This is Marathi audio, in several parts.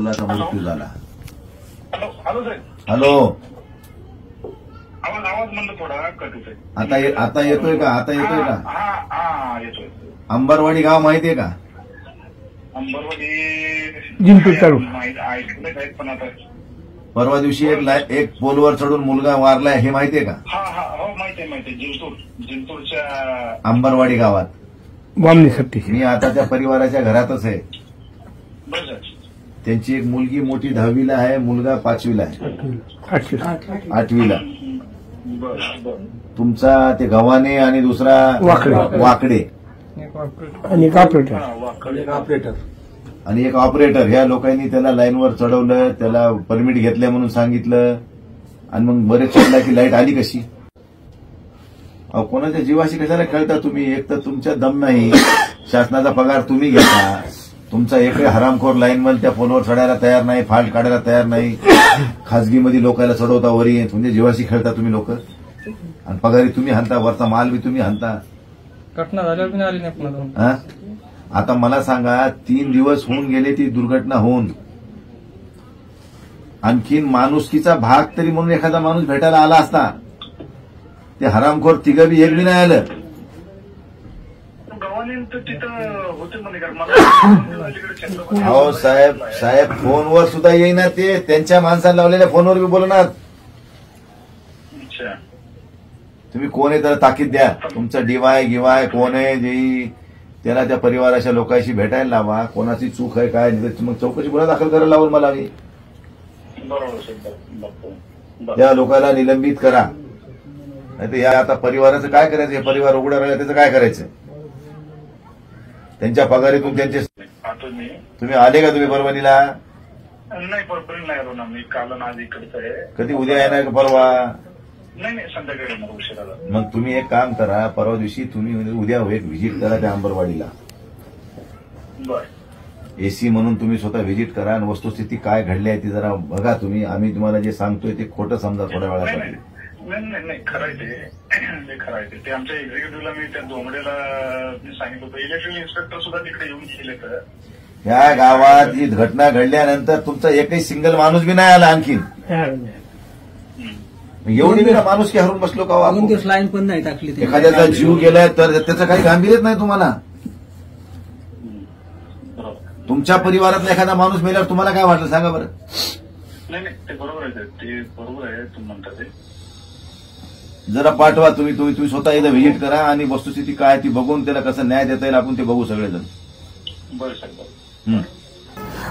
मुलाचा मृत्यू झाला. हॅलो साहेब. हॅलो, आवाज म्हणलं थोडा कट होतोय. आता येतोय का? आता येतोय का? हा येतोय. अंबरवाडी गाव माहितीये का? अंबरवाडी जिंतूर तालुका. ऐकलंय साहेब, पण आता परवा दिवशी एक पोलवर चढून मुलगा वारलाय हे माहितीये का? हो माहितीये. जिंतूरच्या अंबरवाडी गावात. वामनी सत्ती. मी आता त्या परिवाराच्या घरातच आहे. बरं. त्यांची एक मुलगी मोठी 10वीला आहे, मुलगा 5वीला आहे, 8वीला. बरं. तुमचा ते गव्हाणे आणि दुसरा वाकडे आणि ऑपरेटर आणि एक ऑपरेटर, ह्या लोकांनी त्याला लाईनवर चढवलं, त्याला परमिट घेतल्या म्हणून सांगितलं आणि मग बरेच चढला की लाईट आली कशी? अहो, कोणाच्या जीवाशी कशाला खेळता तुम्ही? एक तर तुमच्या दम नाही, शासनाचा पगार तुम्ही घेता, तुमचा एकही हरामखोर लाईनमन त्या पोलवर चढायला तयार नाही, फाल्ट काढायला तयार नाही, खाजगीमध्ये लोकांना चढवता वरी, तुमच्या जीवाशी खेळता तुम्ही लोक, आणि पगारी तुम्ही हाणता, वरचा माल बी तुम्ही हाणता. घटना झाल्यावर पण आली नाही पुन्हा. आता मला सांगा, 3 दिवस होऊन गेले ती दुर्घटना होऊन, आणखीन माणुसकीचा भाग तरी म्हणून एखादा माणूस भेटायला आला असता. ते हरामखोर तिघं बी एक बी नाही आलं. हो साहेब फोनवर सुद्धा येईना, ते त्यांच्या माणसाला लावलेल्या फोनवर बी बोलणार. तुम्ही कोण आहे त्याला ताकीद द्या, तुमचा डिवाय गिवाय कोण आहे जे, त्याला त्या परिवाराच्या लोकांशी भेटायला लावा, कोणाची चूक आहे काय नाही, मग चौकशी गुन्हा दाखल करायला लावून मला मी. त्या लोकांना निलंबित करा. नाही तर या आता परिवाराचं काय करायचं? हे परिवार उघडा राहिला त्याचं काय करायचं? त्यांच्या पगारीतून त्यांचे तुम्ही आले का? तुम्ही परभणीला नाही, परभणी नाही आलो ना मी, काल आज इकडचं आहे. कधी उद्या येणार का? परवा नाही संध्याकाळी येणार उशिराला. मग तुम्ही एक काम करा, परवा दिवशी तुम्ही उद्या एक व्हिजिट करा त्या अंबरवाडीला. बरं. एसी म्हणून तुम्ही स्वतः व्हिजिट करा आणि वस्तुस्थिती काय घडली आहे ती जरा बघा तुम्ही. आम्ही तुम्हाला जे सांगतोय ते खोटं समजा थोड्या वेळासाठी. नाही खरं आहे ते. ते आमच्या एक्झिक्युटिव्हला मी त्या दोंगडेला मी सांगितलं होतं. इलेक्ट्रिकल इन्स्पेक्टर सुद्धा तिकडे येऊन गेले. तर या गावात ही घटना घडल्यानंतर तुमचा एकही सिंगल माणूस बी नाही आला आणखीन. एवढी मी माणूस की हरून बसलो का? लाईन पण नाही टाकली. एखाद्याचा जीव गेलाय तर त्याचं काही गांभीर्यच नाही तुम्हाला. तुमच्या परिवारातला एखादा माणूस मेल्यावर तुम्हाला काय वाटलं सांगा बरं? नाही ते बरोबर आहे. ते बरोबर आहे तुम्ही म्हणता ते. जरा पाठवा तुम्ही स्वतः एकदा व्हिजिट करा आणि वस्तुस्थिती काय ती बघून त्याला कसं न्याय देता येईल आपण ते बघू सगळेजण. बरं साहेब.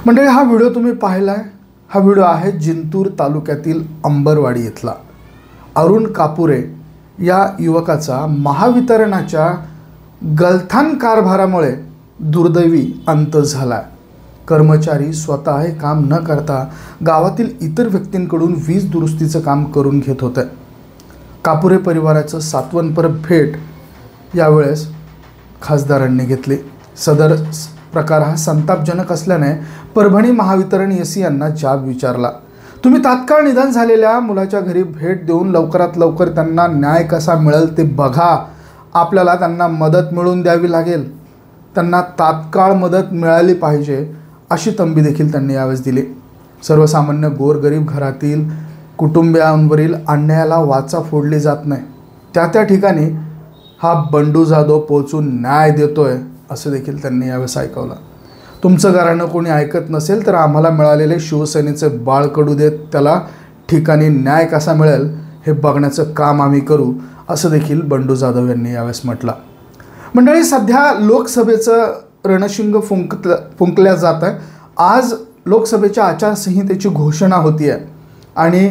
म्हणजे हा व्हिडिओ तुम्ही पाहिलाय. हा व्हिडिओ आहे जिंतूर तालुक्यातील अंबरवाडी इथला. अरुण कापुरे या युवकाचा महावितरणाच्या गलथान कारभारामुळे दुर्दैवी अंत झाला. कर्मचारी स्वतः हे काम न करता गावातील इतर व्यक्तींकडून वीज दुरुस्तीचं काम करून घेत होते. कापुरे परिवाराचं सात्वनपर भेट यावेळेस खासदारांनी घेतली. सदर प्रकार हा संतापजनक असल्याने परभणी महावितरण एसी यांना जाब विचारला. तुम्ही तात्काळ निधन झालेल्या मुलाच्या घरी भेट देऊन लवकरात लवकर त्यांना न्याय कसा मिळेल ते बघा. आपल्याला त्यांना मदत मिळवून द्यावी लागेल. त्यांना तात्काळ मदत मिळाली पाहिजे अशी तंबी देखील त्यांनी यावेळेस दिली. सर्वसामान्य गोरगरीब घरातील कुटुंबियांवरील अन्यायाला वाचा फोडली जात नाही. त्या ठिकाणी हा बंडू जाधव पोहोचून न्याय देतोय असं देखील त्यांनी यावेळेस ऐकवलं. तुमचं घराणं कोणी ऐकत नसेल तर आम्हाला मिळालेले शिवसेनेचे बाळ कडू देत त्याला ठिकाणी न्याय कसा मिळेल हे बघण्याचं काम आम्ही करू असं देखील बंडू जाधव यांनी यावेळेस म्हटलं. मंडळी, सध्या लोकसभेचं रणशिंग फुंकल्या जात आहे. आज लोकसभेच्या आचारसंहितेची घोषणा होती आहे आणि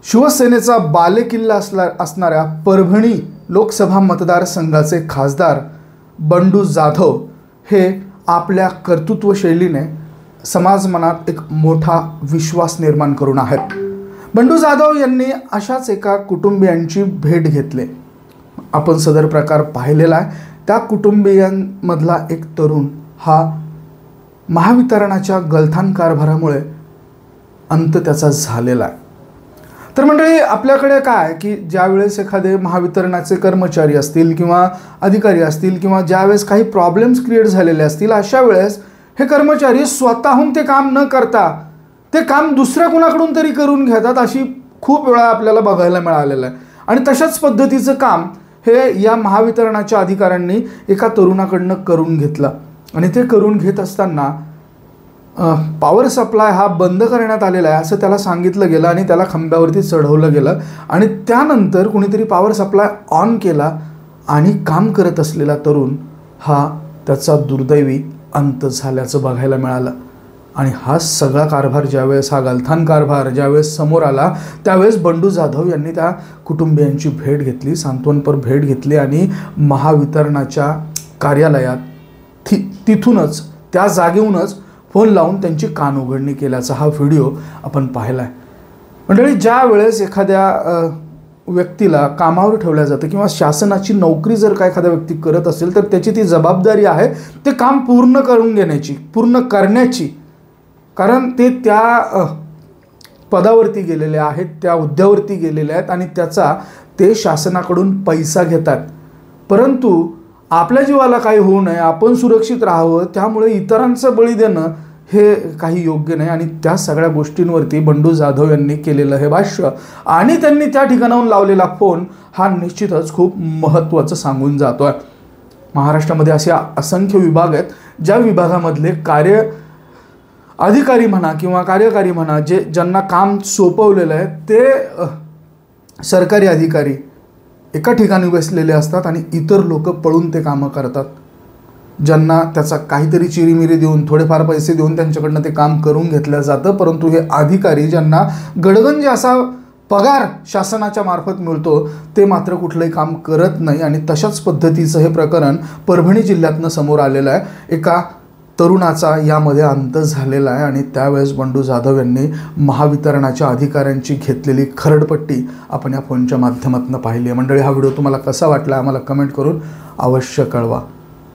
शिवसेनेचा बालेकिल्ला असणाऱ्या परभणी लोकसभा मतदारसंघाचे खासदार बंडू जाधव हे आपल्या कर्तृत्वशैलीने समाज मनात एक मोठा विश्वास निर्माण करून आहेत. बंडू जाधव यांनी अशाच एका कुटुंबियांची भेट घेतली. आपण सदर प्रकार पाहिलेला आहे. त्या कुटुंबियांमधला एक तरुण हा महावितरणाच्या गलथान कारभारामुळे अंत त्याचा झालेला आहे. तर मंडळी, आपल्याकडे काय की ज्यावेळेस एखादे महावितरणाचे कर्मचारी असतील किंवा अधिकारी असतील किंवा ज्यावेळेस काही प्रॉब्लेम्स क्रिएट झालेले असतील अशा वेळेस हे कर्मचारी स्वतःहून ते काम न करता ते काम दुसऱ्या कोणाकडून तरी करून घेतात, अशी खूप वेळा आपल्याला बघायला मिळालेलं आहे. आणि तशाच पद्धतीचं काम हे या महावितरणाच्या अधिकाऱ्यांनी एका तरुणाकडनं करून घेतलं. आणि ते करून घेत असताना पॉवर सप्लाय हा बंद करण्यात आलेला आहे असं त्याला सांगितलं गेलं आणि त्याला खांब्यावरती चढवलं गेलं. आणि त्यानंतर कुणीतरी पॉवर सप्लाय ऑन केला आणि काम करत असलेला तरुण हा त्याचा दुर्दैवी अंत झाल्याचं बघायला मिळालं. आणि हा सगळा कारभार ज्यावेळेस, हा गलथान कारभार ज्यावेळेस समोर आला, त्यावेळेस बंडू जाधव यांनी त्या कुटुंबियांची भेट घेतली, सांत्वनपर भेट घेतली आणि महावितरणाच्या कार्यालयात तिथूनच, त्या जागेहूनच फोन लावून त्यांची कानउघडणी केल्याचा हा व्हिडिओ आपण पाहिला आहे. मंडळी, ज्या वेळेस एखाद्या व्यक्तीला कामावर ठेवलं जातं किंवा शासनाची नोकरी जर का एखादा व्यक्ती करत असेल तर त्याची ती जबाबदारी आहे ते काम पूर्ण करून घेण्याची, पूर्ण करण्याची. कारण ते त्या पदावरती गेलेले आहेत, त्या हुद्द्यावरती गेलेले आहेत आणि त्याचा ते शासनाकडून पैसा घेतात. परंतु आपल्या जीवाला काही होऊ नये, आपण सुरक्षित राहावं, त्यामुळे इतरांचं बळी देणं हे काही योग्य नाही. आणि त्या सगळ्या गोष्टींवरती बंडू जाधव यांनी केलेलं हे भाष्य आणि त्यांनी त्या ठिकाणाहून लावलेला फोन हा निश्चितच खूप महत्त्वाचं सांगून जातो आहे. महाराष्ट्रामध्ये असे असंख्य विभाग आहेत ज्या विभागामधले अधिकारी म्हणा किंवा कार्यकारी म्हणा, ज्यांना काम सोपवलेलं आहे ते सरकारी अधिकारी एका ठिकाणी बसलेले असतात आणि इतर लोक पळून ते कामं करतात. ज्यांना त्याचा काहीतरी चिरीमिरी देऊन, थोडेफार पैसे देऊन त्यांच्याकडनं ते काम करून घेतलं जातं. परंतु हे अधिकारी ज्यांना गडगंज असा पगार शासनाच्या मार्फत मिळतो ते मात्र कुठलंही काम करत नाही. आणि तशाच पद्धतीचं हे प्रकरण परभणी जिल्ह्यातनं समोर आलेलं आहे. एका तरुणाचा यामध्ये अंत झालेला आहे आणि त्यावेळेस बंडू जाधव यांनी महावितरणाच्या अधिकाऱ्यांची घेतलेली खरडपट्टी आपण या फोनच्या माध्यमातून पाहिली आहे. मंडळी, हा व्हिडिओ तुम्हाला कसा वाटला आम्हाला कमेंट करून अवश्य कळवा.